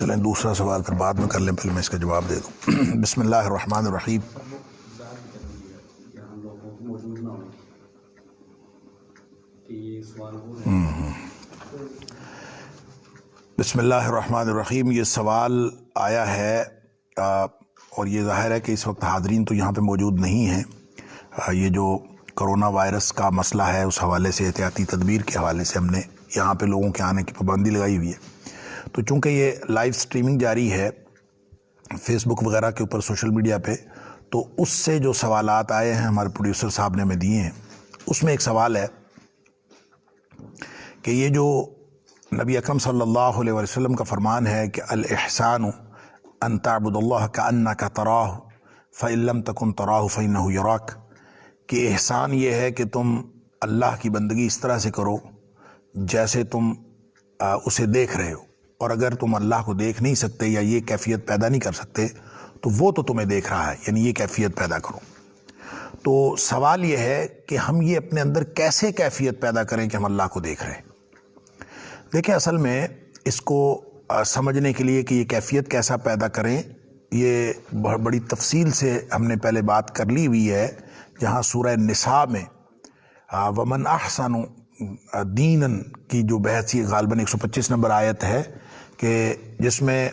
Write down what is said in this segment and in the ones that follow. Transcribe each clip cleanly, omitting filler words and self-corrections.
چلیں دوسرا سوال پھر بعد میں کر لیں، پہلے میں اس کا جواب دے دوں۔ بسم اللہ الرحمن الرحیم۔ بسم اللہ الرحمن الرحیم۔ یہ سوال آیا ہے اور یہ ظاہر ہے کہ اس وقت حاضرین تو یہاں پہ موجود نہیں ہیں۔ یہ جو کرونا وائرس کا مسئلہ ہے اس حوالے سے، احتیاطی تدبیر کے حوالے سے ہم نے یہاں پہ لوگوں کے آنے کی پابندی لگائی ہوئی ہے۔ تو چونکہ یہ لائیو سٹریمنگ جاری ہے فیس بک وغیرہ کے اوپر، سوشل میڈیا پہ، تو اس سے جو سوالات آئے ہیں ہمارے پروڈیوسر صاحب نے ہمیں دیے ہیں، اس میں ایک سوال ہے کہ یہ جو نبی اکرم صلی اللہ علیہ وسلم کا فرمان ہے کہ الاحسان ان تعبد اللہ کأنک تراہ فإن لم تکن تراہ فإنہ یراک، کہ احسان یہ ہے کہ تم اللہ کی بندگی اس طرح سے کرو جیسے تم اسے دیکھ رہے ہو، اور اگر تم اللہ کو دیکھ نہیں سکتے یا یہ کیفیت پیدا نہیں کر سکتے تو وہ تو تمہیں دیکھ رہا ہے، یعنی یہ کیفیت پیدا کرو۔ تو سوال یہ ہے کہ ہم یہ اپنے اندر کیسے کیفیت پیدا کریں کہ ہم اللہ کو دیکھ رہے ہیں؟ دیکھیں، اصل میں اس کو سمجھنے کے لیے کہ یہ کیفیت کیسا پیدا کریں، یہ بہت بڑی تفصیل سے ہم نے پہلے بات کر لی ہوئی ہے، جہاں سورہ نساء میں ومن احسن دینن کی جو بحث، یہ غالباً 125 نمبر آیت ہے، کہ جس میں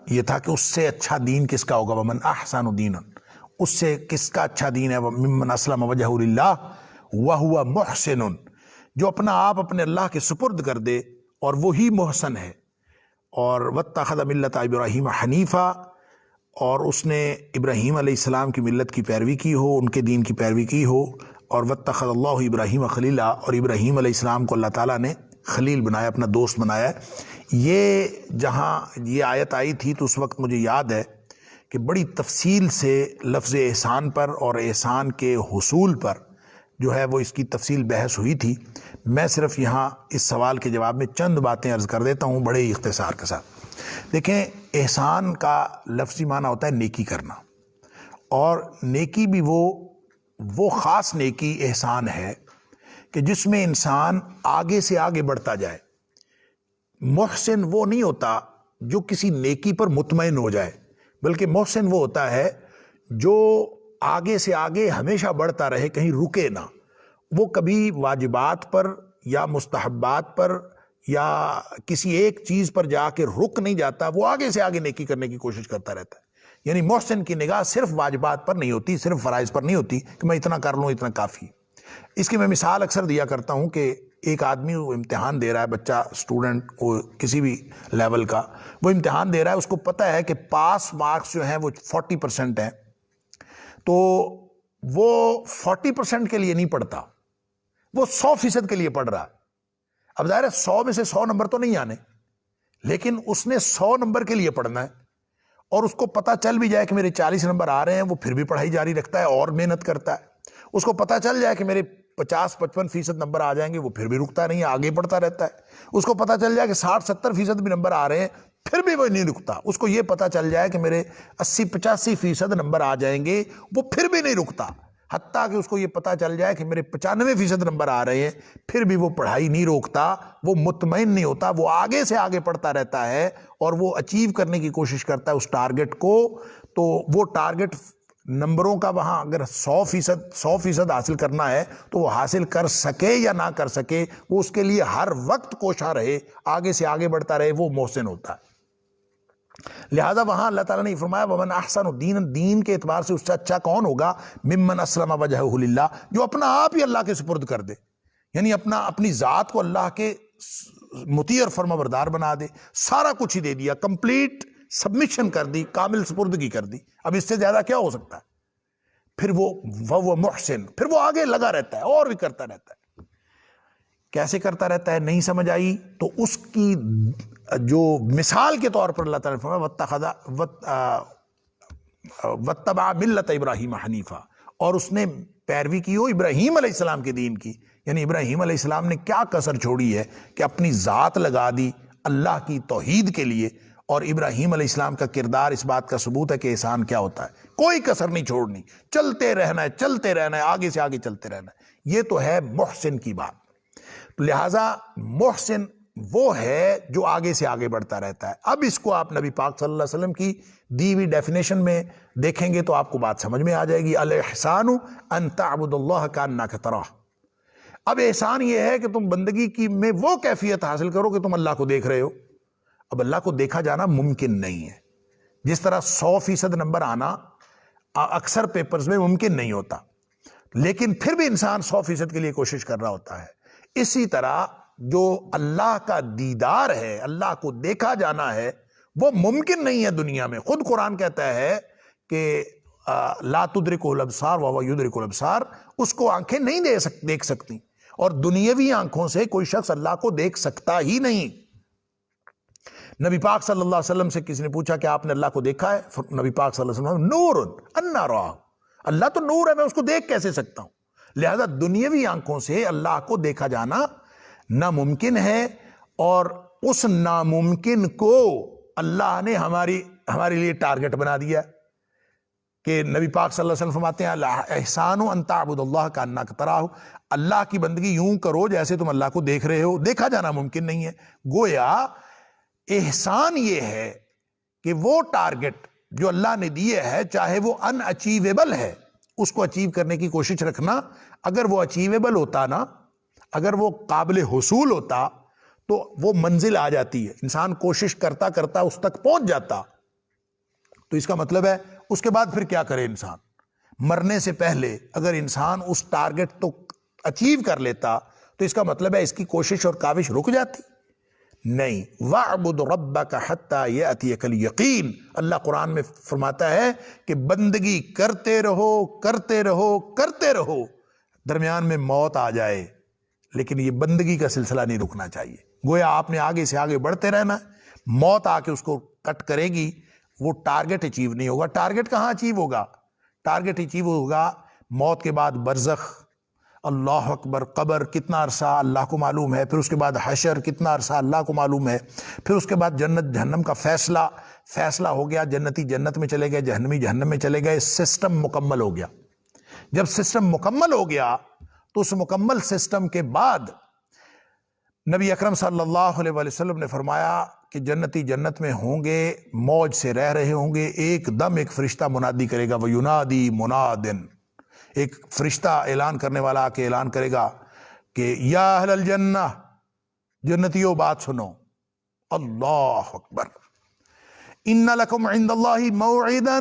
یہ تھا کہ اس سے اچھا دین کس کا ہوگا، ومن احسن دینن، اس سے کس کا اچھا دین ہے، ممن اسلم وجہہ للہ وہو محسن، جو اپنا آپ اپنے اللہ کے سپرد کر دے اور وہی محسن ہے، اور واتخذ ملت ابراہیم حنیفہ، اور اس نے ابراہیم علیہ السلام کی ملت کی پیروی کی ہو، ان کے دین کی پیروی کی ہو، اور واتخذ اللہ ابراہیم خلیلا، اور ابراہیم علیہ السلام کو اللہ تعالیٰ نے خلیل بنایا، اپنا دوست بنایا۔ یہ جہاں یہ آیت آئی تھی تو اس وقت مجھے یاد ہے کہ بڑی تفصیل سے لفظ احسان پر اور احسان کے حصول پر جو ہے وہ اس کی تفصیل بحث ہوئی تھی۔ میں صرف یہاں اس سوال کے جواب میں چند باتیں عرض کر دیتا ہوں بڑے اختصار کے ساتھ۔ دیکھیں، احسان کا لفظی معنی ہوتا ہے نیکی کرنا، اور نیکی بھی وہ خاص نیکی احسان ہے کہ جس میں انسان آگے سے آگے بڑھتا جائے۔ محسن وہ نہیں ہوتا جو کسی نیکی پر مطمئن ہو جائے، بلکہ محسن وہ ہوتا ہے جو آگے سے آگے ہمیشہ بڑھتا رہے، کہیں رکے نہ۔ وہ کبھی واجبات پر یا مستحبات پر یا کسی ایک چیز پر جا کے رک نہیں جاتا، وہ آگے سے آگے نیکی کرنے کی کوشش کرتا رہتا ہے۔ یعنی محسن کی نگاہ صرف واجبات پر نہیں ہوتی، صرف فرائض پر نہیں ہوتی کہ میں اتنا کر لوں اتنا کافی۔ اس کی میں مثال اکثر دیا کرتا ہوں کہ ایک آدمی وہ امتحان دے رہا ہے، بچہ، اسٹوڈنٹ، وہ کسی بھی لیول کا، وہ امتحان دے رہا ہے، اس کو پتہ ہے کہ پاس مارکس جو ہیں وہ 40% ہیں، تو وہ 40% کے لیے نہیں پڑھتا، وہ 100% کے لیے پڑھ رہا ہے۔ اب ظاہر ہے 100 میں سے 100 نمبر تو نہیں آنے، لیکن اس نے 100 نمبر کے لیے پڑھنا ہے، اور اس کو پتہ چل بھی جائے کہ میرے 40 نمبر آ رہے ہیں، وہ پھر بھی پڑھائی جاری رکھتا ہے اور محنت کرتا ہے۔ اس کو پتہ چل جائے کہ میرے 50-55% نمبر آ جائیں گے، وہ پھر بھی رکتا نہیں، آگے پڑھتا رہتا ہے۔ اس کو پتہ چل جائے کہ 60-70% بھی نمبر آ رہے ہیں، پھر بھی وہ نہیں رکتا۔ اس کو یہ پتہ چل جائے کہ میرے 80-85% نمبر آ جائیں گے، وہ پھر بھی نہیں رکتا۔ حتیٰ کہ اس کو یہ پتہ چل جائے کہ میرے 95% نمبر آ رہے ہیں، پھر بھی وہ پڑھائی نہیں روکتا، وہ مطمئن نہیں ہوتا، وہ آگے سے آگے پڑھتا رہتا ہے اور وہ اچیو کرنے کی کوشش کرتا ہے اس ٹارگٹ کو۔ تو وہ ٹارگٹ نمبروں کا وہاں اگر 100% حاصل کرنا ہے تو وہ حاصل کر سکے یا نہ کر سکے، وہ اس کے لیے ہر وقت کوشاں رہے، آگے سے آگے بڑھتا رہے، وہ محسن ہوتا ہے۔ لہذا وہاں اللہ تعالیٰ نے فرمایا ومن احسن دین، دین کے اعتبار سے اس سے اچھا کون ہوگا، ممن اسلم وجہہ للہ، جو اپنا آپ ہی اللہ کے سپرد کر دے، یعنی اپنی ذات کو اللہ کے مطیع اور فرما بردار بنا دے، سارا کچھ ہی دے دیا، کمپلیٹ سبمیشن کر دی، کامل سپردگی کر دی۔ اب اس سے زیادہ کیا ہو سکتا ہے؟ پھر وہ محسن، پھر وہ آگے لگا رہتا ہے اور بھی کرتا رہتا ہے۔ کیسے کرتا رہتا ہے؟ نہیں سمجھ آئی تو اس کی جو مثال کے طور پر اللہ تعالیٰ نے فرمایا واتبع ملت ابراہیم حنیفہ، اور اس نے پیروی کی ہو ابراہیم علیہ السلام کے دین کی۔ یعنی ابراہیم علیہ السلام نے کیا کسر چھوڑی ہے کہ اپنی ذات لگا دی اللہ کی توحید کے لیے، اور ابراہیم علیہ السلام کا کردار اس بات کا ثبوت ہے کہ احسان کیا ہوتا ہے، کوئی کسر نہیں چھوڑنی، چلتے رہنا ہے، چلتے رہنا ہے، آگے سے آگے چلتے رہنا ہے۔ یہ تو ہے محسن کی بات۔ لہٰذا محسن وہ ہے جو آگے سے آگے بڑھتا رہتا ہے۔ اب اس کو آپ نبی پاک صلی اللہ علیہ وسلم کی دی ہوئی ڈیفینیشن میں دیکھیں گے تو آپ کو بات سمجھ میں آ جائے گی۔ الاحسان ان تعبد اللہ کانک تراہ۔ اب احسان یہ ہے کہ تم بندگی کی میں وہ کیفیت حاصل کرو کہ تم اللہ کو دیکھ رہے ہو۔ اب اللہ کو دیکھا جانا ممکن نہیں ہے، جس طرح 100% نمبر آنا اکثر پیپرز میں ممکن نہیں ہوتا، لیکن پھر بھی انسان 100% کے لیے کوشش کر رہا ہوتا ہے۔ اسی طرح جو اللہ کا دیدار ہے، اللہ کو دیکھا جانا ہے، وہ ممکن نہیں ہے دنیا میں۔ خود قرآن کہتا ہے کہ لا تدرکہ الابصار وہو یدرک الابصار، اس کو آنکھیں نہیں دیکھ سکتی، اور دنیاوی آنکھوں سے کوئی شخص اللہ کو دیکھ سکتا ہی نہیں۔ نبی پاک صلی اللہ علیہ وسلم سے کسی نے پوچھا کہ آپ نے اللہ کو دیکھا ہے؟ نبی پاک صلی اللہ علیہ وسلم نور انا راہ، اللہ تو نور ہے، میں اس کو دیکھ کیسے سکتا ہوں؟ لہذا دنیاوی آنکھوں سے اللہ کو دیکھا جانا ناممکن ہے، اور اس ناممکن کو اللہ نے ہمارے لیے ٹارگٹ بنا دیا کہ نبی پاک صلی اللہ علیہ وسلم فرماتے ہیں الاحسان ان تعبد اللہ کانک تراہ، اللہ کی بندگی یوں کرو جیسے تم اللہ کو دیکھ رہے ہو۔ دیکھا جانا ممکن نہیں ہے۔ گویا احسان یہ ہے کہ وہ ٹارگٹ جو اللہ نے دیے ہے، چاہے وہ ان اچیویبل ہے، اس کو اچیو کرنے کی کوشش رکھنا۔ اگر وہ اچیویبل ہوتا نا، اگر وہ قابل حصول ہوتا تو وہ منزل آ جاتی ہے، انسان کوشش کرتا کرتا اس تک پہنچ جاتا۔ تو اس کا مطلب ہے اس کے بعد پھر کیا کرے انسان؟ مرنے سے پہلے اگر انسان اس ٹارگٹ تو اچیو کر لیتا تو اس کا مطلب ہے اس کی کوشش اور کاوش رک جاتی؟ نہیں۔ وَاعْبُدْ رَبَّكَ حَتَّى يَأْتِيَكَ الْيَقِينُ، اللہ قرآن میں فرماتا ہے کہ بندگی کرتے رہو کرتے رہو کرتے رہو، درمیان میں موت آ جائے، لیکن یہ بندگی کا سلسلہ نہیں رکنا چاہیے۔ گویا آپ نے آگے سے آگے بڑھتے رہنا، موت آ کے اس کو کٹ کرے گی، وہ ٹارگٹ اچیو نہیں ہوگا۔ ٹارگٹ کہاں اچیو ہوگا؟ ٹارگٹ اچیو ہوگا موت کے بعد برزخ، اللہ اکبر، قبر کتنا عرصہ اللہ کو معلوم ہے، پھر اس کے بعد حشر کتنا عرصہ اللہ کو معلوم ہے، پھر اس کے بعد جنت جہنم کا فیصلہ ہو گیا، جنتی جنت میں چلے گئے، جہنمی جہنم میں چلے گئے، سسٹم مکمل ہو گیا۔ جب سسٹم مکمل ہو گیا تو اس مکمل سسٹم کے بعد نبی اکرم صلی اللہ علیہ وسلم نے فرمایا کہ جنتی جنت میں ہوں گے، موج سے رہ رہے ہوں گے، ایک دم ایک فرشتہ منادی کرے گا، وَيُنَادِي مُنَادٍ، ایک فرشتہ اعلان کرنے والا آ کے اعلان کرے گا کہ یا اہل الجنہ، جنتیوں بات سنو، اللہ اکبر، ان لکم عند اللہ موعدا،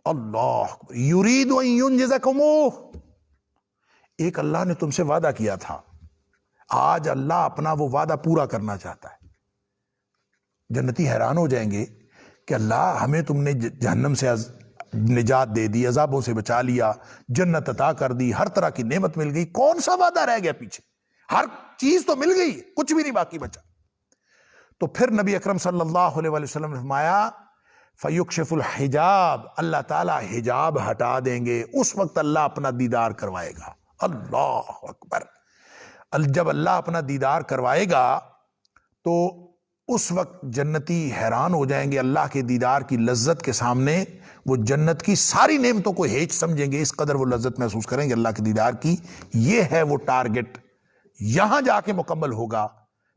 اللہ اکبر، یرید ان ینجزکموہ، ایک اللہ نے تم سے وعدہ کیا تھا، آج اللہ اپنا وہ وعدہ پورا کرنا چاہتا ہے۔ جنتی حیران ہو جائیں گے کہ اللہ ہمیں تم نے جہنم سے نجات دے دی، عذابوں سے بچا لیا، جنت عطا کر دی، ہر طرح کی نعمت مل گئی، کون سا وعدہ رہ گیا پیچھے؟ ہر چیز تو مل گئی، کچھ بھی نہیں باقی بچا۔ تو پھر نبی اکرم صلی اللہ علیہ وسلم نے فرمایا فَيُكْشِفُ الْحِجَابِ، اللہ تعالیٰ حجاب ہٹا دیں گے، اس وقت اللہ اپنا دیدار کروائے گا۔ اللہ اکبر، جب اللہ اپنا دیدار کروائے گا تو اس وقت جنتی حیران ہو جائیں گے اللہ کے دیدار کی لذت کے سامنے، وہ جنت کی ساری نعمتوں کو ہیچ سمجھیں گے، اس قدر وہ لذت محسوس کریں گے اللہ کے دیدار کی۔ یہ ہے وہ ٹارگٹ، یہاں جا کے مکمل ہوگا۔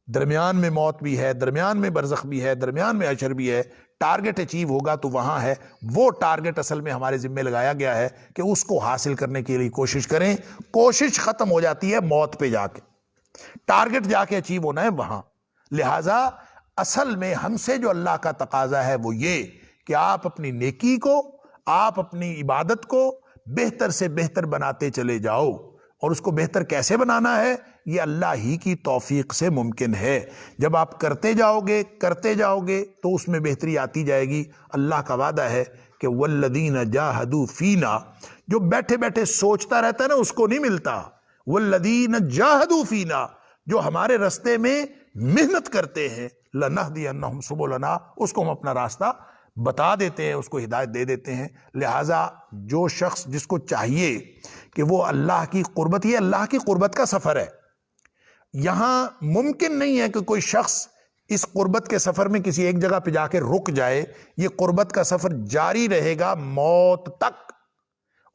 درمیان میں موت بھی ہے، درمیان میں برزخ بھی ہے، درمیان میں حشر بھی ہے، ٹارگٹ اچیو ہوگا تو وہاں ہے۔ وہ ٹارگٹ اصل میں ہمارے ذمہ لگایا گیا ہے کہ اس کو حاصل کرنے کے لیے کوشش کریں۔ کوشش ختم ہو جاتی ہے موت پہ جا کے، ٹارگٹ جا کے اچیو ہونا ہے وہاں۔ لہٰذا اصل میں ہم سے جو اللہ کا تقاضا ہے وہ یہ کہ آپ اپنی نیکی کو، آپ اپنی عبادت کو بہتر سے بہتر بناتے چلے جاؤ، اور اس کو بہتر کیسے بنانا ہے یہ اللہ ہی کی توفیق سے ممکن ہے۔ جب آپ کرتے جاؤ گے تو اس میں بہتری آتی جائے گی۔ اللہ کا وعدہ ہے کہ والذین جاہدوا فینا، جو بیٹھے بیٹھے سوچتا رہتا ہے نا اس کو نہیں ملتا، والذین جاہدوا فینا، جو ہمارے راستے میں محنت کرتے ہیں، لنہدینہم سبلنا، اس کو ہم اپنا راستہ بتا دیتے ہیں، اس کو ہدایت دے دیتے ہیں۔ لہٰذا جو شخص جس کو چاہیے کہ وہ اللہ کی قربت، یہ اللہ کی قربت کا سفر ہے، یہاں ممکن نہیں ہے کہ کوئی شخص اس قربت کے سفر میں کسی ایک جگہ پہ جا کے رک جائے۔ یہ قربت کا سفر جاری رہے گا موت تک،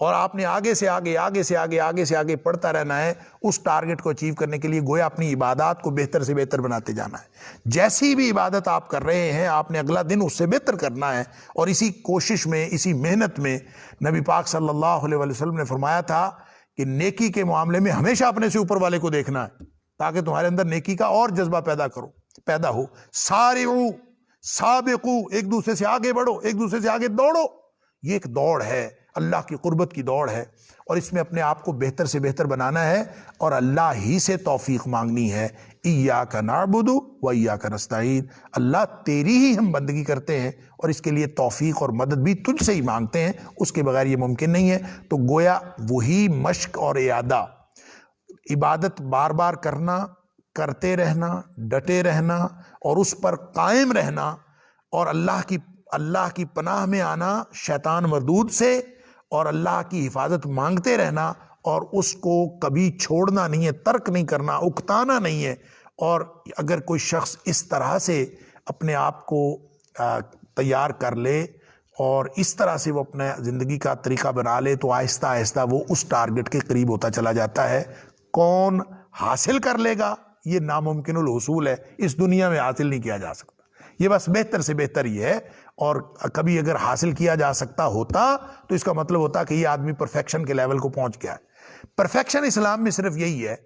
اور آپ نے آگے سے آگے پڑھتا رہنا ہے اس ٹارگٹ کو اچیو کرنے کے لیے. گویا اپنی عبادات کو بہتر سے بہتر بناتے جانا ہے. جیسی بھی عبادت آپ کر رہے ہیں آپ نے اگلا دن اس سے بہتر کرنا ہے. اور اسی کوشش میں, اسی محنت میں نبی پاک صلی اللہ علیہ وسلم نے فرمایا تھا کہ نیکی کے معاملے میں ہمیشہ اپنے سے اوپر والے کو دیکھنا ہے تاکہ تمہارے اندر نیکی کا اور جذبہ پیدا ہو. سارعوا سابقوا, ایک دوسرے سے آگے بڑھو, ایک دوسرے سے آگے دوڑو. یہ ایک دوڑ ہے, اللہ کی قربت کی دوڑ ہے, اور اس میں اپنے آپ کو بہتر سے بہتر بنانا ہے اور اللہ ہی سے توفیق مانگنی ہے. ایاک نعبد و ایاک نستعین, اللہ تیری ہی ہم بندگی کرتے ہیں اور اس کے لیے توفیق اور مدد بھی تجھ سے ہی مانگتے ہیں, اس کے بغیر یہ ممکن نہیں ہے. تو گویا وہی مشق اور اعادہ, عبادت بار بار کرنا, کرتے رہنا, ڈٹے رہنا اور اس پر قائم رہنا, اور اللہ کی پناہ میں آنا شیطان مردود سے, اور اللہ کی حفاظت مانگتے رہنا, اور اس کو کبھی چھوڑنا نہیں ہے, ترک نہیں کرنا, اکتانا نہیں ہے. اور اگر کوئی شخص اس طرح سے اپنے آپ کو تیار کر لے اور اس طرح سے وہ اپنے زندگی کا طریقہ بنا لے تو آہستہ آہستہ وہ اس ٹارگٹ کے قریب ہوتا چلا جاتا ہے. کون حاصل کر لے گا یہ ناممکن الحصول ہے, اس دنیا میں حاصل نہیں کیا جا سکتا. یہ بس بہتر سے بہتر ہی ہے, اور کبھی اگر حاصل کیا جا سکتا ہوتا تو اس کا مطلب ہوتا کہ یہ آدمی پرفیکشن کے لیول کو پہنچ گیا ہے. پرفیکشن اسلام میں صرف یہی ہے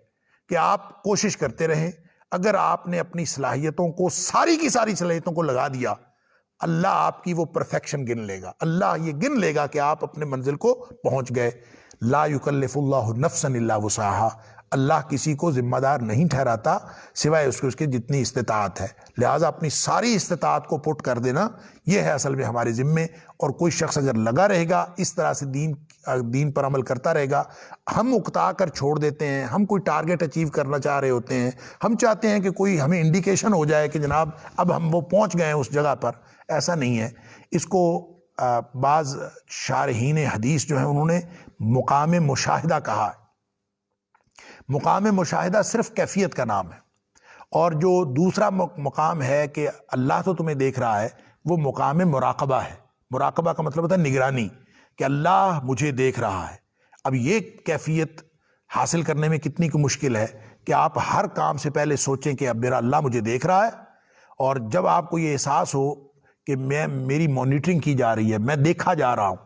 کہ آپ کوشش کرتے رہیں. اگر آپ نے اپنی صلاحیتوں کو, ساری کی ساری صلاحیتوں کو لگا دیا, اللہ آپ کی وہ پرفیکشن گن لے گا. اللہ یہ گن لے گا کہ آپ اپنے منزل کو پہنچ گئے. لا یکلف اللہ نفسا الا وسعها, اللہ کسی کو ذمہ دار نہیں ٹھہراتا سوائے اس کے جتنی استطاعت ہے. لہٰذا اپنی ساری استطاعت کو پٹ کر دینا یہ ہے اصل میں ہمارے ذمے. اور کوئی شخص اگر لگا رہے گا اس طرح سے دین پر عمل کرتا رہے گا, ہم اکتا کر چھوڑ دیتے ہیں. ہم کوئی ٹارگٹ اچیو کرنا چاہ رہے ہوتے ہیں, ہم چاہتے ہیں کہ کوئی ہمیں انڈیکیشن ہو جائے کہ جناب اب ہم وہ پہنچ گئے ہیں اس جگہ پر. ایسا نہیں ہے. اس کو بعض شارحین حدیث جو ہیں انہوں نے مقام مشاہدہ کہا ہے. مقام مشاہدہ صرف کیفیت کا نام ہے, اور جو دوسرا مقام ہے کہ اللہ تو تمہیں دیکھ رہا ہے, وہ مقام مراقبہ ہے. مراقبہ کا مطلب ہوتا ہے نگرانی, کہ اللہ مجھے دیکھ رہا ہے. اب یہ کیفیت حاصل کرنے میں کتنی کی مشکل ہے کہ آپ ہر کام سے پہلے سوچیں کہ اب میرا اللہ مجھے دیکھ رہا ہے, اور جب آپ کو یہ احساس ہو کہ میری مانیٹرنگ کی جا رہی ہے, میں دیکھا جا رہا ہوں.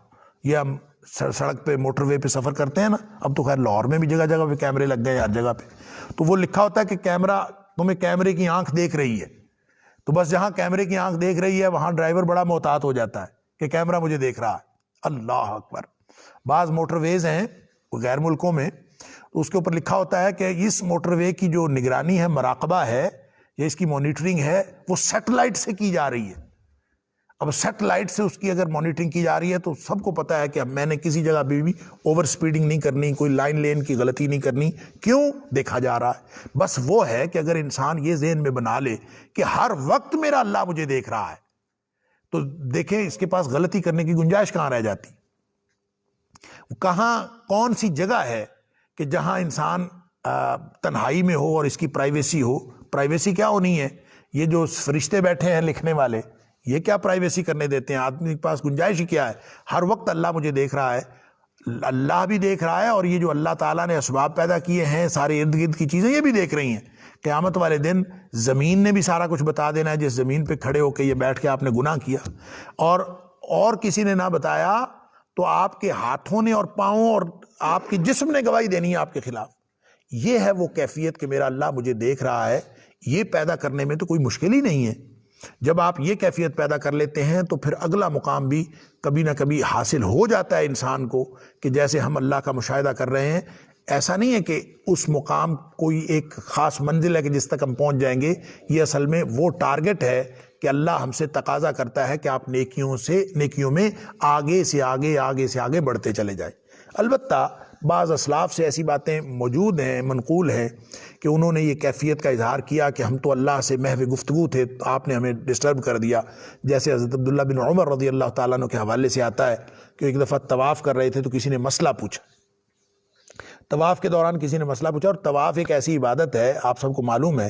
یہ ہم سڑک پہ موٹر وے پہ سفر کرتے ہیں نا, اب تو خیر لاہور میں بھی جگہ جگہ پہ کیمرے لگ گئے ہر جگہ پہ, تو وہ لکھا ہوتا ہے کہ تمہیں کیمرے کی آنکھ دیکھ رہی ہے. تو بس جہاں کیمرے کی آنکھ دیکھ رہی ہے وہاں ڈرائیور بڑا محتاط ہو جاتا ہے کہ کیمرہ مجھے دیکھ رہا ہے. اللہ اکبر. بعض موٹر ویز ہیں غیر ملکوں میں, تو اس کے اوپر لکھا ہوتا ہے کہ اس موٹر وے کی جو نگرانی ہے, مراقبہ ہے یا اس کی مانیٹرنگ ہے, وہ سیٹلائٹ سے کی جا رہی ہے. اب سیٹلائٹ سے اس کی اگر مانیٹرنگ کی جا رہی ہے تو سب کو پتا ہے کہ اب میں نے کسی جگہ بھی اوور سپیڈنگ نہیں کرنی, کوئی لائن لین کی غلطی نہیں کرنی. کیوں؟ دیکھا جا رہا ہے. بس وہ ہے کہ اگر انسان یہ ذہن میں بنا لے کہ ہر وقت میرا اللہ مجھے دیکھ رہا ہے, تو دیکھیں اس کے پاس غلطی کرنے کی گنجائش کہاں رہ جاتی. کہاں کون سی جگہ ہے کہ جہاں انسان تنہائی میں ہو اور اس کی پرائیویسی ہو. پرائیویسی کیا ہونی ہے؟ یہ جو فرشتے بیٹھے ہیں لکھنے والے, یہ کیا پرائیویسی کرنے دیتے ہیں؟ آدمی کے پاس گنجائش ہی کیا ہے؟ ہر وقت اللہ مجھے دیکھ رہا ہے. اللہ بھی دیکھ رہا ہے, اور یہ جو اللہ تعالیٰ نے اسباب پیدا کیے ہیں, سارے ارد گرد کی چیزیں یہ بھی دیکھ رہی ہیں. قیامت والے دن زمین نے بھی سارا کچھ بتا دینا ہے. جس زمین پہ کھڑے ہو کے یہ بیٹھ کے آپ نے گناہ کیا اور کسی نے نہ بتایا, تو آپ کے ہاتھوں نے اور پاؤں اور آپ کے جسم نے گواہی دینی ہے آپ کے خلاف. یہ ہے وہ کیفیت کہ میرا اللہ مجھے دیکھ رہا ہے. یہ پیدا کرنے میں تو کوئی مشکل ہی نہیں ہے. جب آپ یہ کیفیت پیدا کر لیتے ہیں تو پھر اگلا مقام بھی کبھی نہ کبھی حاصل ہو جاتا ہے انسان کو, کہ جیسے ہم اللہ کا مشاہدہ کر رہے ہیں. ایسا نہیں ہے کہ اس مقام کوئی ایک خاص منزل ہے کہ جس تک ہم پہنچ جائیں گے. یہ اصل میں وہ ٹارگٹ ہے کہ اللہ ہم سے تقاضا کرتا ہے کہ آپ نیکیوں میں آگے سے آگے بڑھتے چلے جائیں. البتہ بعض اسلاف سے ایسی باتیں موجود ہیں, منقول ہیں, کہ انہوں نے یہ کیفیت کا اظہار کیا کہ ہم تو اللہ سے محو گفتگو تھے, آپ نے ہمیں ڈسٹرب کر دیا. جیسے حضرت عبداللہ بن عمر رضی اللہ تعالیٰ عنہ کے حوالے سے آتا ہے کہ ایک دفعہ طواف کر رہے تھے تو کسی نے مسئلہ پوچھا. طواف کے دوران کسی نے مسئلہ پوچھا, اور طواف ایک ایسی عبادت ہے, آپ سب کو معلوم ہے,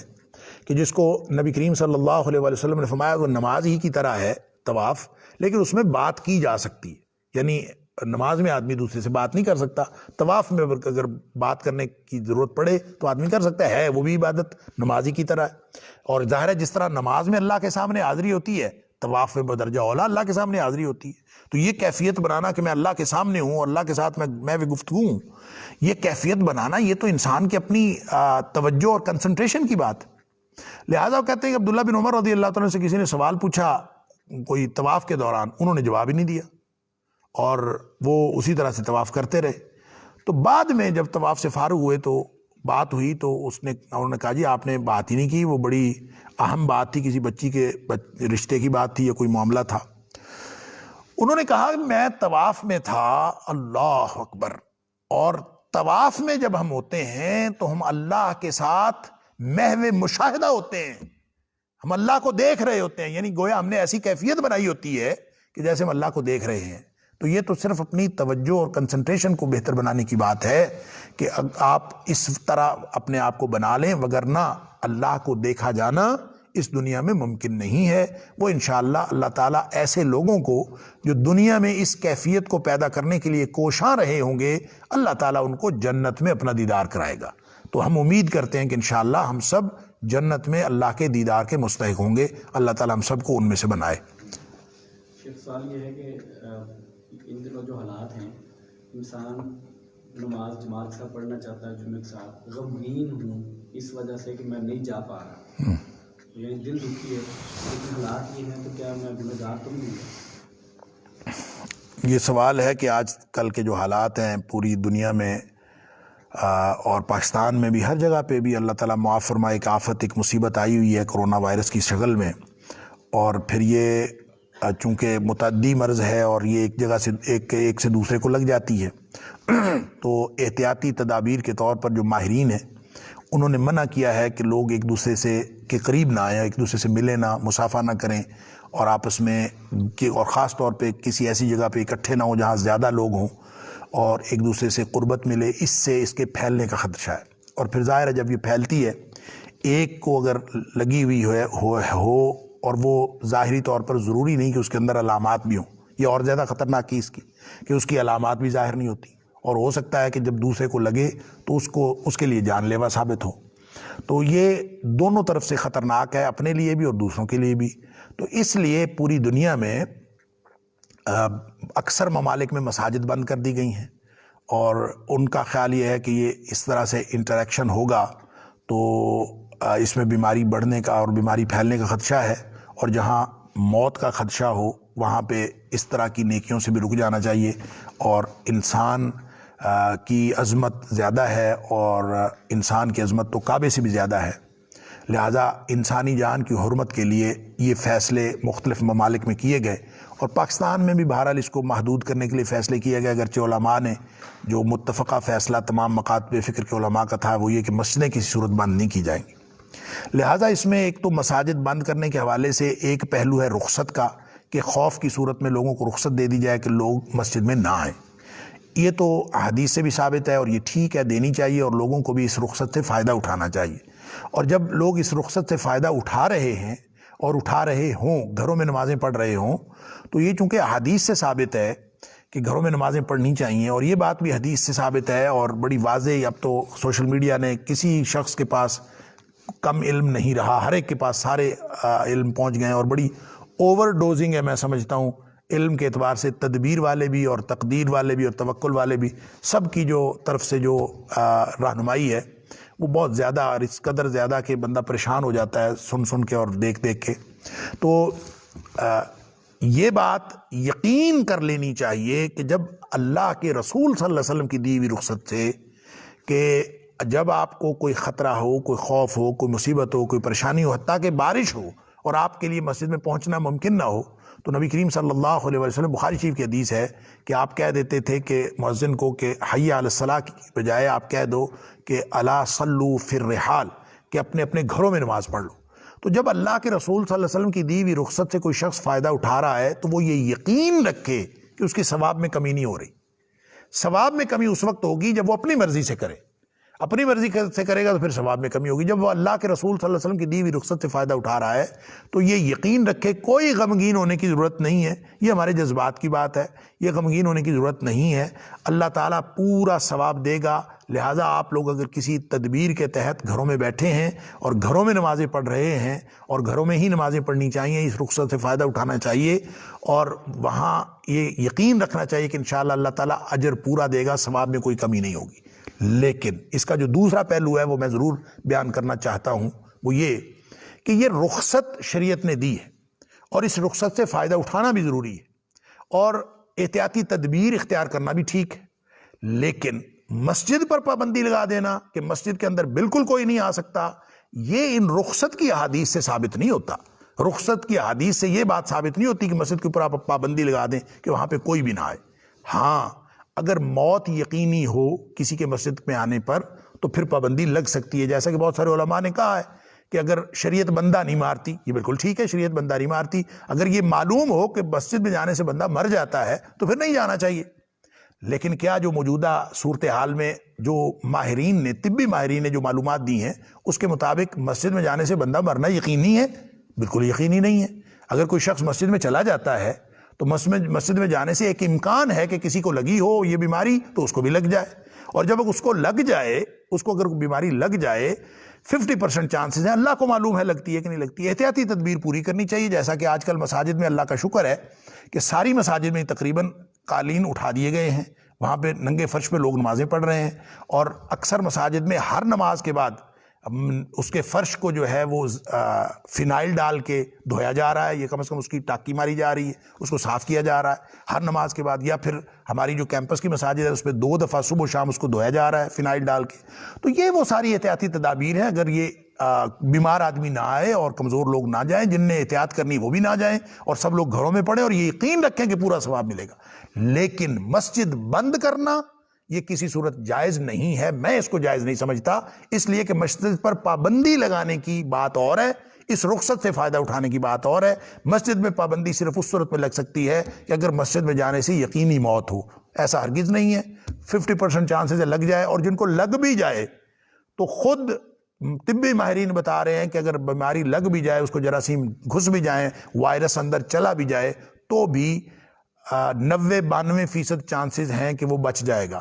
کہ جس کو نبی کریم صلی اللہ علیہ وسلم نے فرمایا وہ نماز ہی کی طرح ہے طواف, لیکن اس میں بات کی جا سکتی ہے. یعنی نماز میں آدمی دوسرے سے بات نہیں کر سکتا، طواف میں اگر بات کرنے کی ضرورت پڑے تو آدمی کر سکتا ہے، وہ بھی عبادت نمازی کی طرح ہے۔ اور ظاہر ہے جس طرح نماز میں اللہ کے سامنے حاضری ہوتی ہے، طواف میں بدرجہ اولا اللہ کے سامنے حاضری ہوتی ہے۔ تو یہ کیفیت بنانا کہ میں اللہ کے سامنے ہوں اور اللہ کے ساتھ میں بھی گفتگو ہوں، یہ کیفیت بنانا یہ تو انسان کی اپنی توجہ اور کنسنٹریشن کی بات۔ لہٰذا وہ کہتے ہیں کہ عبداللہ بن عمر رضی اللہ تعالیٰ سے کسی نے سوال پوچھا کوئی طواف کے دوران، انہوں نے جواب ہی نہیں دیا اور وہ اسی طرح سے طواف کرتے رہے۔ تو بعد میں جب طواف سے فارغ ہوئے تو بات ہوئی تو انہوں نے کہا جی آپ نے بات ہی نہیں کی، وہ بڑی اہم بات تھی، کسی بچی کے رشتے کی بات تھی یا کوئی معاملہ تھا۔ انہوں نے کہا میں طواف میں تھا، اللہ اکبر، اور طواف میں جب ہم ہوتے ہیں تو ہم اللہ کے ساتھ محو مشاہدہ ہوتے ہیں، ہم اللہ کو دیکھ رہے ہوتے ہیں، یعنی گویا ہم نے ایسی کیفیت بنائی ہوتی ہے کہ جیسے ہم اللہ کو دیکھ رہے ہیں۔ تو یہ تو صرف اپنی توجہ اور کنسنٹریشن کو بہتر بنانے کی بات ہے کہ آپ اس طرح اپنے آپ کو بنا لیں، وگرنہ اللہ کو دیکھا جانا اس دنیا میں ممکن نہیں ہے۔ وہ انشاءاللہ اللہ تعالیٰ ایسے لوگوں کو جو دنیا میں اس کیفیت کو پیدا کرنے کے لیے کوشاں رہے ہوں گے، اللہ تعالیٰ ان کو جنت میں اپنا دیدار کرائے گا۔ تو ہم امید کرتے ہیں کہ انشاءاللہ ہم سب جنت میں اللہ کے دیدار کے مستحق ہوں گے، اللہ تعالیٰ ہم سب کو ان میں سے بنائے۔ سوال یہ ہے کہ ان دنوں جو حالات ہیں، انسان نماز جماعت سے پڑھنا چاہتا ہے، جمعے کے ساتھ غمگین ہوں اس وجہ سے کہ میں نہیں جا پا رہا، یعنی دل دکھی ہے، لیکن حالات یہ ہیں تو کیا میں ذمہ دار تو نہیں ہوں؟ یہ سوال ہے کہ آج کل کے جو حالات ہیں پوری دنیا میں اور پاکستان میں بھی، ہر جگہ پہ بھی اللہ تعالیٰ معاف فرمائے، ایک آفت، ایک مصیبت آئی ہوئی ہے کرونا وائرس کی شکل میں، اور پھر یہ چونکہ متعدی مرض ہے اور یہ ایک جگہ سے ایک سے دوسرے کو لگ جاتی ہے، تو احتیاطی تدابیر کے طور پر جو ماہرین ہیں انہوں نے منع کیا ہے کہ لوگ ایک دوسرے سے کے قریب نہ آئیں، ایک دوسرے سے ملیں نہ، مصافحہ نہ کریں، اور آپس میں اور خاص طور پہ کسی ایسی جگہ پہ اکٹھے نہ ہوں جہاں زیادہ لوگ ہوں اور ایک دوسرے سے قربت ملے، اس سے اس کے پھیلنے کا خدشہ ہے۔ اور پھر ظاہر ہے جب یہ پھیلتی ہے، ایک کو اگر لگی ہوئی ہو اور وہ ظاہری طور پر ضروری نہیں کہ اس کے اندر علامات بھی ہوں، یہ اور زیادہ خطرناک ہے اس کی کہ اس کی علامات بھی ظاہر نہیں ہوتی، اور ہو سکتا ہے کہ جب دوسرے کو لگے تو اس کے لیے جان لیوا ثابت ہو۔ تو یہ دونوں طرف سے خطرناک ہے، اپنے لیے بھی اور دوسروں کے لیے بھی۔ تو اس لیے پوری دنیا میں اکثر ممالک میں مساجد بند کر دی گئی ہیں، اور ان کا خیال یہ ہے کہ یہ اس طرح سے انٹریکشن ہوگا تو اس میں بیماری بڑھنے کا اور بیماری پھیلنے کا خدشہ ہے، اور جہاں موت کا خدشہ ہو وہاں پہ اس طرح کی نیکیوں سے بھی رک جانا چاہیے۔ اور انسان کی عظمت زیادہ ہے اور انسان کی عظمت تو کعبے سے بھی زیادہ ہے، لہٰذا انسانی جان کی حرمت کے لیے یہ فیصلے مختلف ممالک میں کیے گئے، اور پاکستان میں بھی بہرحال اس کو محدود کرنے کے لیے فیصلے کیے گئے، اگرچہ علماء نے جو متفقہ فیصلہ تمام مکاتب فکر کے علماء کا تھا وہ یہ کہ مسجدیں کسی صورت بند نہیں کی جائیں گی۔ لہٰذا اس میں ایک تو مساجد بند کرنے کے حوالے سے ایک پہلو ہے رخصت کا، کہ خوف کی صورت میں لوگوں کو رخصت دے دی جائے کہ لوگ مسجد میں نہ آئیں۔ یہ تو حدیث سے بھی ثابت ہے اور یہ ٹھیک ہے، دینی چاہیے، اور لوگوں کو بھی اس رخصت سے فائدہ اٹھانا چاہیے۔ اور جب لوگ اس رخصت سے فائدہ اٹھا رہے ہیں اور اٹھا رہے ہوں، گھروں میں نمازیں پڑھ رہے ہوں، تو یہ چونکہ حدیث سے ثابت ہے کہ گھروں میں نمازیں پڑھنی چاہیے، اور یہ بات بھی حدیث سے ثابت ہے اور بڑی واضح۔ اب تو سوشل میڈیا نے کسی شخص کے پاس کم علم نہیں رہا، ہر ایک کے پاس سارے علم پہنچ گئے، اور بڑی اوور ڈوزنگ ہے میں سمجھتا ہوں علم کے اعتبار سے، تدبیر والے بھی اور تقدیر والے بھی اور توکل والے بھی، سب کی جو طرف سے جو رہنمائی ہے وہ بہت زیادہ، اور اس قدر زیادہ کہ بندہ پریشان ہو جاتا ہے سن کے اور دیکھ کے۔ تو یہ بات یقین کر لینی چاہیے کہ جب اللہ کے رسول صلی اللہ علیہ وسلم کی دی ہوئی رخصت سے، کہ جب آپ کو کوئی خطرہ ہو، کوئی خوف ہو، کوئی مصیبت ہو، کوئی پریشانی ہو، حتیٰ کہ بارش ہو اور آپ کے لیے مسجد میں پہنچنا ممکن نہ ہو، تو نبی کریم صلی اللہ علیہ وسلم، بخاری شریف کی حدیث ہے کہ آپ کہہ دیتے تھے کہ مؤذن کو کہ حی علی الصلاۃ کی بجائے آپ کہہ دو کہ الا صلوا فی الرحال، کہ اپنے اپنے گھروں میں نماز پڑھ لو۔ تو جب اللہ کے رسول صلی اللہ علیہ وسلم کی دی ہوئی رخصت سے کوئی شخص فائدہ اٹھا رہا ہے تو وہ یہ یقین رکھے کہ اس کے ثواب میں کمی نہیں ہو رہی۔ ثواب میں کمی اس وقت ہوگی جب وہ اپنی مرضی سے کرے۔ اپنی مرضی سے کرے گا تو پھر ثواب میں کمی ہوگی۔ جب وہ اللہ کے رسول صلی اللہ علیہ وسلم کی دی ہوئی رخصت سے فائدہ اٹھا رہا ہے تو یہ یقین رکھے کوئی غمگین ہونے کی ضرورت نہیں ہے، یہ ہمارے جذبات کی بات ہے، یہ غمگین ہونے کی ضرورت نہیں ہے، اللہ تعالیٰ پورا ثواب دے گا۔ لہٰذا آپ لوگ اگر کسی تدبیر کے تحت گھروں میں بیٹھے ہیں اور گھروں میں نمازیں پڑھ رہے ہیں، اور گھروں میں ہی نمازیں پڑھنی چاہیے، اس رخصت سے فائدہ اٹھانا چاہیے، اور وہاں یہ یقین رکھنا چاہیے کہ انشاءاللہ اللہ تعالیٰ اجر پورا دے گا، ثواب میں کوئی کمی نہیں ہوگی۔ لیکن اس کا جو دوسرا پہلو ہے وہ میں ضرور بیان کرنا چاہتا ہوں، وہ یہ کہ یہ رخصت شریعت نے دی ہے اور اس رخصت سے فائدہ اٹھانا بھی ضروری ہے اور احتیاطی تدبیر اختیار کرنا بھی ٹھیک ہے، لیکن مسجد پر پابندی لگا دینا کہ مسجد کے اندر بالکل کوئی نہیں آ سکتا، یہ ان رخصت کی احادیث سے ثابت نہیں ہوتا۔ رخصت کی احادیث سے یہ بات ثابت نہیں ہوتی کہ مسجد کے اوپر آپ پابندی لگا دیں کہ وہاں پہ کوئی بھی نہ آئے۔ ہاں، اگر موت یقینی ہو کسی کے مسجد میں آنے پر تو پھر پابندی لگ سکتی ہے، جیسا کہ بہت سارے علماء نے کہا ہے کہ اگر شریعت بندہ نہیں مارتی، یہ بالکل ٹھیک ہے، شریعت بندہ نہیں مارتی، اگر یہ معلوم ہو کہ مسجد میں جانے سے بندہ مر جاتا ہے تو پھر نہیں جانا چاہیے۔ لیکن کیا جو موجودہ صورتحال میں جو ماہرین نے، طبی ماہرین نے جو معلومات دی ہیں اس کے مطابق مسجد میں جانے سے بندہ مرنا یقینی ہے؟ بالکل یقینی نہیں ہے۔ اگر کوئی شخص مسجد میں چلا جاتا ہے تو مسجد میں جانے سے ایک امکان ہے کہ کسی کو لگی ہو یہ بیماری تو اس کو بھی لگ جائے، اور جب اس کو لگ جائے، اس کو اگر بیماری لگ جائے 50% چانسز ہیں، اللہ کو معلوم ہے لگتی ہے کہ نہیں لگتی ہے۔ احتیاطی تدبیر پوری کرنی چاہیے، جیسا کہ آج کل مساجد میں اللہ کا شکر ہے کہ ساری مساجد میں تقریباً قالین اٹھا دیے گئے ہیں، وہاں پہ ننگے فرش پہ لوگ نمازیں پڑھ رہے ہیں، اور اکثر مساجد میں ہر نماز کے بعد اس کے فرش کو جو ہے وہ فینائل ڈال کے دھویا جا رہا ہے، یہ کم از کم اس کی ٹاکی ماری جا رہی ہے، اس کو صاف کیا جا رہا ہے ہر نماز کے بعد، یا پھر ہماری جو کیمپس کی مساجد ہے اس پہ 2 دفعہ صبح و شام اس کو دھویا جا رہا ہے فینائل ڈال کے۔ تو یہ وہ ساری احتیاطی تدابیر ہیں، اگر یہ بیمار آدمی نہ آئے اور کمزور لوگ نہ جائیں، جن نے احتیاط کرنی وہ بھی نہ جائیں، اور سب لوگ گھروں میں پڑھیں اور یہ یقین رکھیں کہ پورا ثواب ملے گا۔ لیکن مسجد بند کرنا یہ کسی صورت جائز نہیں ہے، میں اس کو جائز نہیں سمجھتا، اس لیے کہ مسجد پر پابندی لگانے کی بات اور ہے، اس رخصت سے فائدہ اٹھانے کی بات اور ہے۔ مسجد میں پابندی صرف اس صورت میں لگ سکتی ہے کہ اگر مسجد میں جانے سے یقینی موت ہو، ایسا ہرگز نہیں ہے، 50% چانسز لگ جائے، اور جن کو لگ بھی جائے تو خود طبی ماہرین بتا رہے ہیں کہ اگر بیماری لگ بھی جائے، اس کو جراثیم گھس بھی جائیں، وائرس اندر چلا بھی جائے، تو بھی 90-92% چانسز ہیں کہ وہ بچ جائے گا۔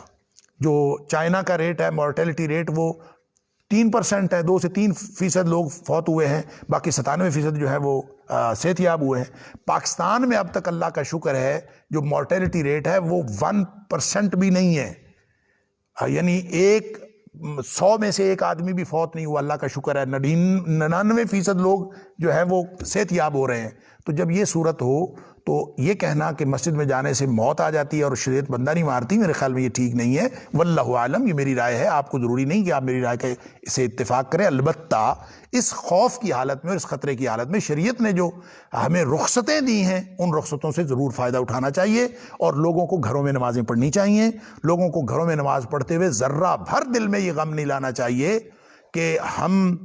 جو چائنا کا ریٹ ہے، مورٹیلٹی ریٹ، وہ 3% ہے، 2 سے 3% لوگ فوت ہوئے ہیں، باقی 97% جو ہے وہ صحت یاب ہوئے ہیں۔ پاکستان میں اب تک اللہ کا شکر ہے جو مورٹیلٹی ریٹ ہے وہ 1% بھی نہیں ہے، یعنی 100 میں سے ایک آدمی بھی فوت نہیں ہوا، اللہ کا شکر ہے۔ 99% لوگ جو ہے وہ صحت یاب ہو رہے ہیں۔ تو جب یہ صورت ہو تو یہ کہنا کہ مسجد میں جانے سے موت آ جاتی ہے اور شریعت بندہ نہیں مارتی، میرے خیال میں یہ ٹھیک نہیں ہے۔ واللہ عالم، یہ میری رائے ہے، آپ کو ضروری نہیں کہ آپ میری رائے سے اتفاق کریں۔ البتہ اس خوف کی حالت میں اور اس خطرے کی حالت میں شریعت نے جو ہمیں رخصتیں دی ہیں ان رخصتوں سے ضرور فائدہ اٹھانا چاہیے، اور لوگوں کو گھروں میں نمازیں پڑھنی چاہیے۔ لوگوں کو گھروں میں نماز پڑھتے ہوئے ذرہ بھر دل میں یہ غم نہیں لانا چاہیے کہ ہم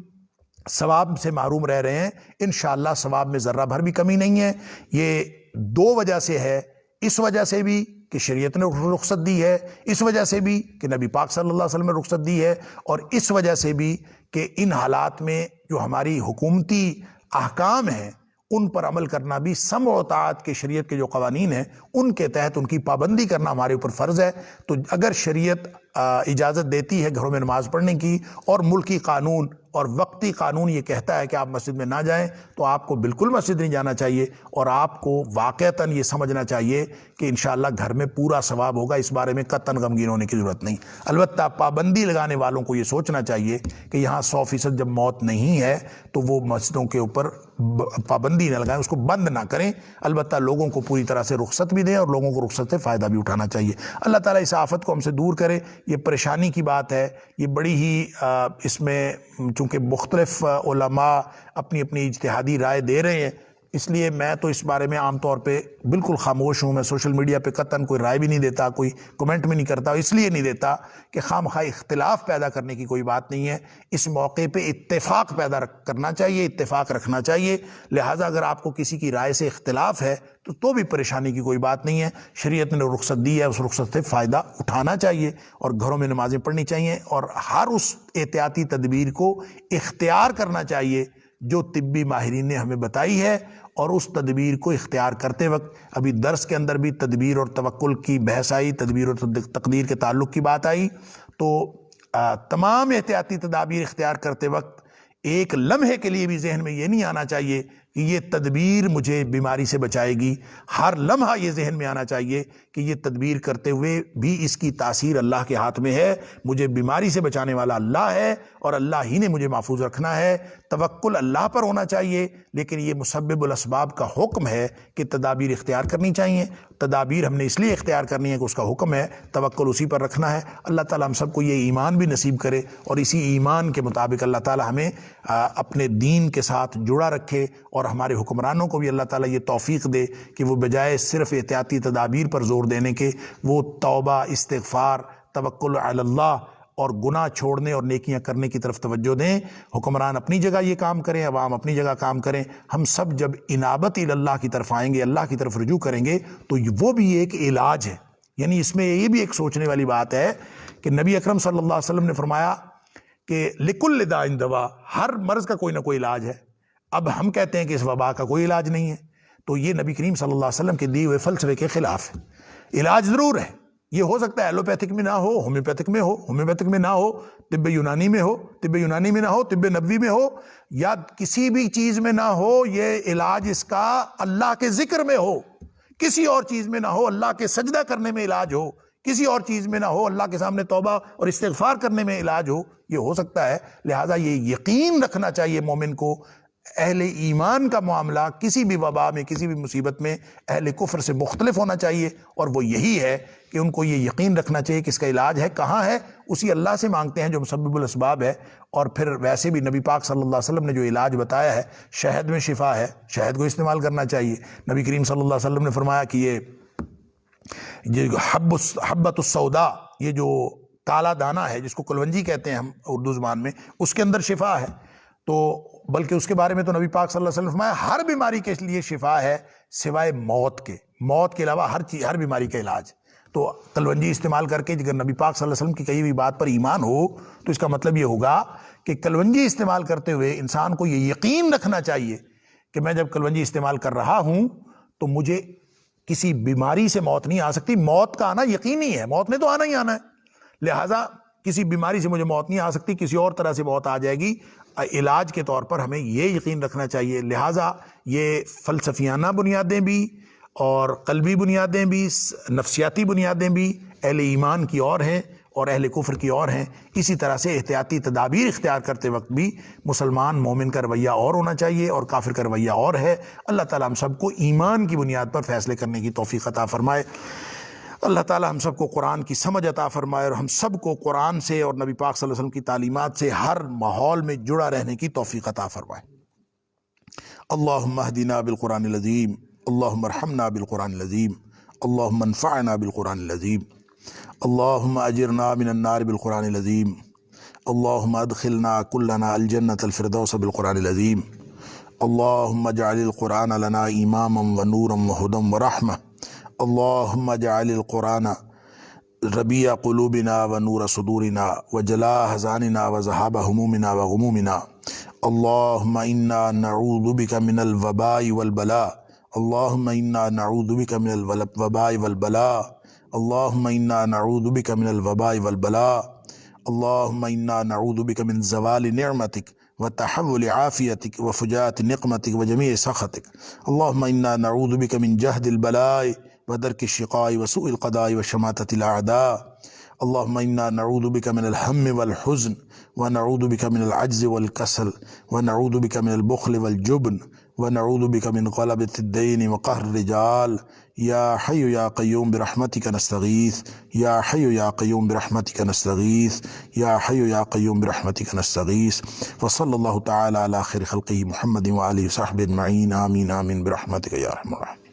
ثواب سے محروم رہ رہے ہیں۔ انشاءاللہ ثواب میں ذرہ بھر بھی کمی نہیں ہے۔ یہ 2 وجہ سے ہے، اس وجہ سے بھی کہ شریعت نے رخصت دی ہے، اس وجہ سے بھی کہ نبی پاک صلی اللہ علیہ وسلم نے رخصت دی ہے، اور اس وجہ سے بھی کہ ان حالات میں جو ہماری حکومتی احکام ہیں ان پر عمل کرنا بھی سمع و طاعت کے شریعت کے جو قوانین ہیں ان کے تحت ان کی پابندی کرنا ہمارے اوپر فرض ہے۔ تو اگر شریعت اجازت دیتی ہے گھروں میں نماز پڑھنے کی، اور ملکی قانون اور وقتی قانون یہ کہتا ہے کہ آپ مسجد میں نہ جائیں، تو آپ کو بالکل مسجد نہیں جانا چاہیے، اور آپ کو واقعتاً یہ سمجھنا چاہیے کہ انشاءاللہ گھر میں پورا ثواب ہوگا، اس بارے میں قطعاً غمگین ہونے کی ضرورت نہیں۔ البتہ پابندی لگانے والوں کو یہ سوچنا چاہیے کہ یہاں 100% جب موت نہیں ہے تو وہ مسجدوں کے اوپر پابندی نہ لگائیں، اس کو بند نہ کریں، البتہ لوگوں کو پوری طرح سے رخصت بھی دیں اور لوگوں کو رخصت سے فائدہ بھی اٹھانا چاہیے۔ اللہ تعالیٰ اس آفت کو ہم سے دور کرے۔ یہ پریشانی کی بات ہے، یہ بڑی ہی اس میں چونکہ مختلف علماء اپنی اپنی اجتہادی رائے دے رہے ہیں، اس لیے میں تو اس بارے میں عام طور پہ بالکل خاموش ہوں. میں سوشل میڈیا پہ قطعاً کوئی رائے بھی نہیں دیتا, کوئی کمنٹ بھی نہیں کرتا. اس لیے نہیں دیتا کہ خواہ اختلاف پیدا کرنے کی کوئی بات نہیں ہے. اس موقع پہ اتفاق پیدا کرنا چاہیے, اتفاق رکھنا چاہیے. لہٰذا اگر آپ کو کسی کی رائے سے اختلاف ہے تو بھی پریشانی کی کوئی بات نہیں ہے. شریعت نے رخصت دی ہے, اس رخصت سے فائدہ اٹھانا چاہیے اور گھروں میں نمازیں پڑھنی چاہیے, اور ہر اس احتیاطی تدبیر کو اختیار کرنا چاہیے جو طبی ماہرین نے ہمیں بتائی ہے. اور اس تدبیر کو اختیار کرتے وقت ابھی درس کے اندر بھی تدبیر اور توکل کی بحث آئی, تدبیر اور تقدیر کے تعلق کی بات آئی. تو تمام احتیاطی تدابیر اختیار کرتے وقت ایک لمحے کے لیے بھی ذہن میں یہ نہیں آنا چاہیے کہ یہ تدبیر مجھے بیماری سے بچائے گی. ہر لمحہ یہ ذہن میں آنا چاہیے کہ یہ تدبیر کرتے ہوئے بھی اس کی تاثیر اللہ کے ہاتھ میں ہے. مجھے بیماری سے بچانے والا اللہ ہے اور اللہ ہی نے مجھے محفوظ رکھنا ہے. توکل اللہ پر ہونا چاہیے, لیکن یہ مسبب الاسباب کا حکم ہے کہ تدابیر اختیار کرنی چاہیے. تدابیر ہم نے اس لیے اختیار کرنی ہے کہ اس کا حکم ہے, توکل اسی پر رکھنا ہے. اللہ تعالیٰ ہم سب کو یہ ایمان بھی نصیب کرے اور اسی ایمان کے مطابق اللہ تعالیٰ ہمیں اپنے دین کے ساتھ جڑا رکھے, اور ہمارے حکمرانوں کو بھی اللہ تعالیٰ یہ توفیق دے کہ وہ بجائے صرف احتیاطی تدابیر پر زور دینے کے وہ توبہ, استغفار, توکل علی اللہ اور گناہ چھوڑنے اور نیکیاں کرنے کی طرف توجہ دیں. حکمران اپنی جگہ یہ کام کریں, عوام اپنی جگہ کام کریں. ہم سب جب انابت اللہ کی طرف آئیں گے, اللہ کی طرف رجوع کریں گے, تو وہ بھی ایک علاج ہے. یعنی اس میں یہ بھی ایک سوچنے والی بات ہے کہ نبی اکرم صلی اللہ علیہ وسلم نے فرمایا کہ لکل داء دوا, ہر مرض کا کوئی نہ کوئی علاج ہے. اب ہم کہتے ہیں کہ اس وبا کا کوئی علاج نہیں ہے, تو یہ نبی کریم صلی اللہ علیہ وسلم کے دیے ہوئے فلسفے کے خلاف ہے. علاج ضرور ہے, یہ ہو سکتا ہے ایلوپیتھک میں نہ ہو, ہومیوپیتھک میں ہو, ہومیوپیتھک میں نہ ہو, طب یونانی میں ہو, طب یونانی میں نہ ہو, طب نبوی میں ہو, یا کسی بھی چیز میں نہ ہو. یہ علاج اس کا اللہ کے ذکر میں ہو, کسی اور چیز میں نہ ہو. اللہ کے سجدہ کرنے میں علاج ہو, کسی اور چیز میں نہ ہو. اللہ کے سامنے توبہ اور استغفار کرنے میں علاج ہو, یہ ہو سکتا ہے. لہٰذا یہ یقین رکھنا چاہیے مومن کو, اہل ایمان کا معاملہ کسی بھی وبا میں, کسی بھی مصیبت میں اہل کفر سے مختلف ہونا چاہیے, اور وہ یہی ہے کہ ان کو یہ یقین رکھنا چاہیے کہ اس کا علاج ہے, کہاں ہے, اسی اللہ سے مانگتے ہیں جو مسبب الاسباب ہے. اور پھر ویسے بھی نبی پاک صلی اللہ علیہ وسلم نے جو علاج بتایا ہے, شہد میں شفا ہے, شہد کو استعمال کرنا چاہیے. نبی کریم صلی اللہ علیہ وسلم نے فرمایا کہ یہ حبۃ السودا, یہ جو کالا دانہ ہے جس کو کلونجی کہتے ہیں ہم اردو زبان میں, اس کے اندر شفا ہے. تو بلکہ اس کے بارے میں تو نبی پاک صلی اللہ علیہ وسلم نے فرمایا ہر بیماری کے لیے شفا ہے سوائے موت کے. موت کے علاوہ ہر بیماری کا علاج. تو کلونجی استعمال کر کے اگر نبی پاک صلی اللہ علیہ وسلم کی کہی ہوئی بات پر ایمان ہو تو اس کا مطلب یہ ہوگا کہ کلونجی استعمال کرتے ہوئے انسان کو یہ یقین رکھنا چاہیے کہ میں جب کلونجی استعمال کر رہا ہوں تو مجھے کسی بیماری سے موت نہیں آ سکتی. موت کا آنا یقینی ہے, موت نے تو آنا ہی آنا ہے. لہٰذا کسی بیماری سے مجھے موت نہیں آ سکتی, کسی اور طرح سے موت آ جائے گی. علاج کے طور پر ہمیں یہ یقین رکھنا چاہیے. لہٰذا یہ فلسفیانہ بنیادیں بھی اور قلبی بنیادیں بھی, نفسیاتی بنیادیں بھی اہل ایمان کی اور ہیں اور اہل کفر کی اور ہیں. اسی طرح سے احتیاطی تدابیر اختیار کرتے وقت بھی مسلمان مومن کا رویہ اور ہونا چاہیے اور کافر کا رویہ اور ہے. اللہ تعالیٰ ہم سب کو ایمان کی بنیاد پر فیصلے کرنے کی توفیق عطا فرمائے. اللہ تعالیٰ ہم سب کو قرآن کی سمجھ عطا فرمائے اور ہم سب کو قرآن سے اور نبی پاک صلی اللہ علیہ وسلم کی تعلیمات سے ہر ماحول میں جڑا رہنے کی توفیق عطا فرمائے. اللہم اہدنا بالقرآن العظیم, اللہم ارحمنا بالقرآن العظیم, اللہم انفعنا بالقرآن العظیم, اللہم اجرنا من النار بالقرآن العظیم, اللہم ادخلنا کلنا الجنة الفردوس بالقرآن العظیم, اللہم اجعل القرآن لنا اماما ونورا وہدى ورحمة, اللہم اجعل القرآن ربیع قلوبنا ونور صدورنا وجلاء احزاننا وذہاب ہمومنا وغمومنا. اللہم انا نعوذ بک من الوباء والبلاء, اللہم انا نعوذ بک من الوباء والبلاء, اللہم انا نعوذ بک من الوباء والبلاء, اللہم انا نعوذ بک من زوال نعمتک وتحول عافیتک وفجاءت نقمتک وجمیع سخطک. اللہم انا نعوذ بک من جہد البلاء ودرک الشقاء وسوء القضاء وشماتة الأعداء. اللہم انا نعوذ بک من الہم والحزن ونعوذ بک من العجز والکسل ونعوذ بک من البخل والجبن ونعوذ بك من غلبة الدين وقهر الرجال یا حی یا قیوم برحمتک نستغیث یا حی یا قیوم برحمتک نستغیث یا حی یا قیوم برحمتک نستغیث وصلی اللہ تعالی علی خیر خلقہ محمد وآلہ وصحبہ اجمعین آمین آمین برحمتک یا ارحم الراحمین.